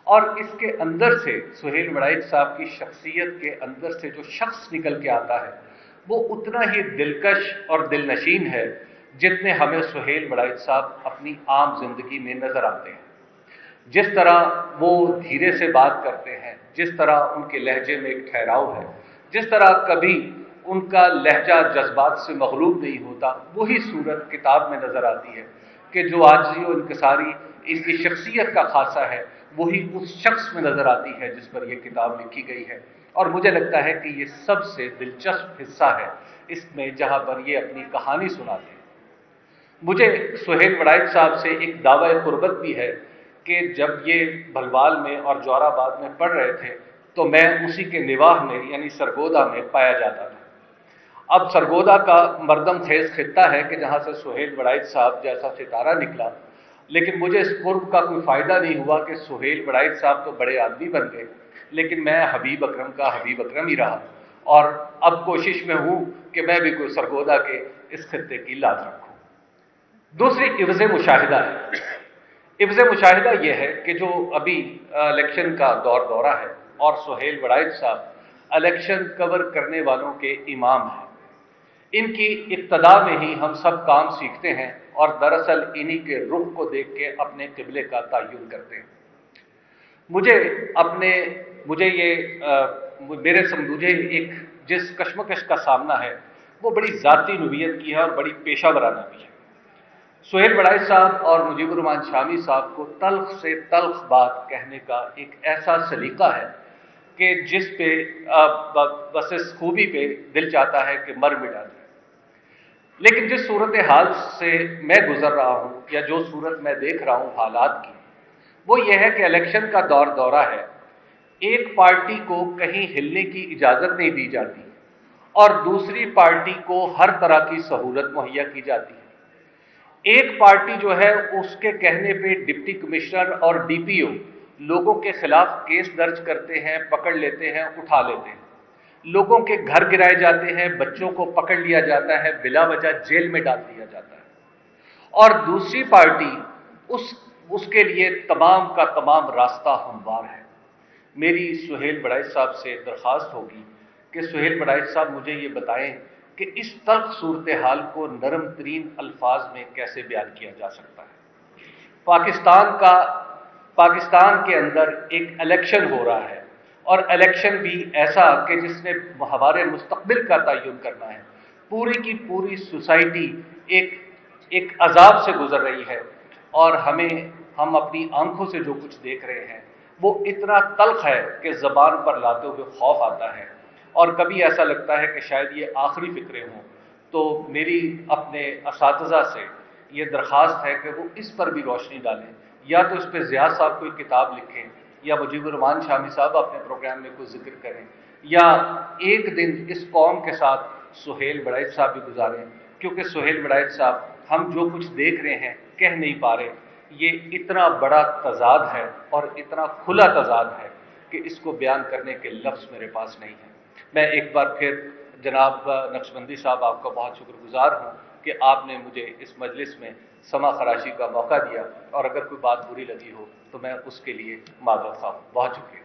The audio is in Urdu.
اور اس کے اندر سے سہیل وڑائچ صاحب کی شخصیت کے اندر سے جو شخص نکل کے آتا ہے وہ اتنا ہی دلکش اور دل نشین ہے جتنے ہمیں سہیل وڑائچ صاحب اپنی عام زندگی میں نظر آتے ہیں. جس طرح وہ دھیرے سے بات کرتے ہیں، جس طرح ان کے لہجے میں ایک ٹھہراؤ ہے، جس طرح کبھی ان کا لہجہ جذبات سے مغلوب نہیں ہوتا، وہی صورت کتاب میں نظر آتی ہے کہ جو عاجزی و انکساری اس کی شخصیت کا خاصہ ہے وہی اس شخص میں نظر آتی ہے جس پر یہ کتاب لکھی گئی ہے. اور مجھے لگتا ہے کہ یہ سب سے دلچسپ حصہ ہے اس میں جہاں پر یہ اپنی کہانی سناتے ہیں. مجھے سہیل وڑائچ صاحب سے ایک دعوی قربت بھی ہے کہ جب یہ بھلوال میں اور جور آباد میں پڑھ رہے تھے تو میں اسی کے نواح میں یعنی سرگودا میں پایا جاتا تھا. اب سرگودا کا مردم خیز خطہ ہے کہ جہاں سے سہیل وڑائچ صاحب جیسا ستارہ نکلا، لیکن مجھے اس قرب کا کوئی فائدہ نہیں ہوا کہ سہیل وڑائچ صاحب تو بڑے آدمی بن گئے لیکن میں حبیب اکرم کا حبیب اکرم ہی رہا. اور اب کوشش میں ہوں کہ میں بھی کوئی سرگودا کے اس خطے کی لاج رکھوں. دوسری عوض مشاہدہ ہے. عوض مشاہدہ یہ ہے کہ جو ابھی الیکشن کا دورہ ہے اور سہیل وڑائچ صاحب الیکشن کور کرنے والوں کے امام ہیں. ان کی ابتدا میں ہی ہم سب کام سیکھتے ہیں اور دراصل انہی کے رخ کو دیکھ کے اپنے قبلے کا تعین کرتے ہیں. مجھے ایک جس کشمکش کا سامنا ہے وہ بڑی ذاتی نوعیت کی ہے اور بڑی پیشہ ورانہ بھی ہے. سہیل وڑائچ صاحب اور مجیب الرحمان شامی صاحب کو تلخ سے تلخ بات کہنے کا ایک ایسا سلیقہ ہے کہ جس پہ بس اس خوبی پہ دل چاہتا ہے کہ مر مٹا جائے. لیکن جس صورتحال سے میں گزر رہا ہوں یا جو صورت میں دیکھ رہا ہوں حالات کی، وہ یہ ہے کہ الیکشن کا دورہ ہے. ایک پارٹی کو کہیں ہلنے کی اجازت نہیں دی جاتی اور دوسری پارٹی کو ہر طرح کی سہولت مہیا کی جاتی ہے. ایک پارٹی جو ہے اس کے کہنے پہ ڈپٹی کمشنر اور ڈی پی او لوگوں کے خلاف کیس درج کرتے ہیں، پکڑ لیتے ہیں، اٹھا لیتے ہیں. لوگوں کے گھر گرائے جاتے ہیں، بچوں کو پکڑ لیا جاتا ہے، بلا وجہ جیل میں ڈال دیا جاتا ہے. اور دوسری پارٹی اس کے لیے تمام کا تمام راستہ ہموار ہے. میری سہیل وڑائچ صاحب سے درخواست ہوگی کہ سہیل وڑائچ صاحب مجھے یہ بتائیں کہ اس تلخ صورتحال کو نرم ترین الفاظ میں کیسے بیان کیا جا سکتا ہے. پاکستان کے اندر ایک الیکشن ہو رہا ہے اور الیکشن بھی ایسا کہ جس نے ہمارے مستقبل کا تعین کرنا ہے. پوری کی پوری سوسائٹی ایک عذاب سے گزر رہی ہے اور ہم اپنی آنکھوں سے جو کچھ دیکھ رہے ہیں وہ اتنا تلخ ہے کہ زبان پر لاتے ہوئے خوف آتا ہے اور کبھی ایسا لگتا ہے کہ شاید یہ آخری فکرے ہوں. تو میری اپنے اساتذہ سے یہ درخواست ہے کہ وہ اس پر بھی روشنی ڈالیں، یا تو اس پہ ضیاء صاحب کوئی کتاب لکھیں یا مجیب الرحمان شامی صاحب اپنے پروگرام میں کوئی ذکر کریں، یا ایک دن اس قوم کے ساتھ سہیل وڑائچ صاحب بھی گزاریں. کیونکہ سہیل وڑائچ صاحب ہم جو کچھ دیکھ رہے ہیں کہہ نہیں پا رہے، یہ اتنا بڑا تضاد ہے اور اتنا کھلا تضاد ہے کہ اس کو بیان کرنے کے لفظ میرے پاس نہیں ہیں. میں ایک بار پھر جناب نقشبندی صاحب آپ کا بہت شکر گزار ہوں کہ آپ نے مجھے اس مجلس میں سما خراشی کا موقع دیا، اور اگر کوئی بات بری لگی ہو تو میں اس کے لیے معذرت خواہ ہوں. بہت شکریہ.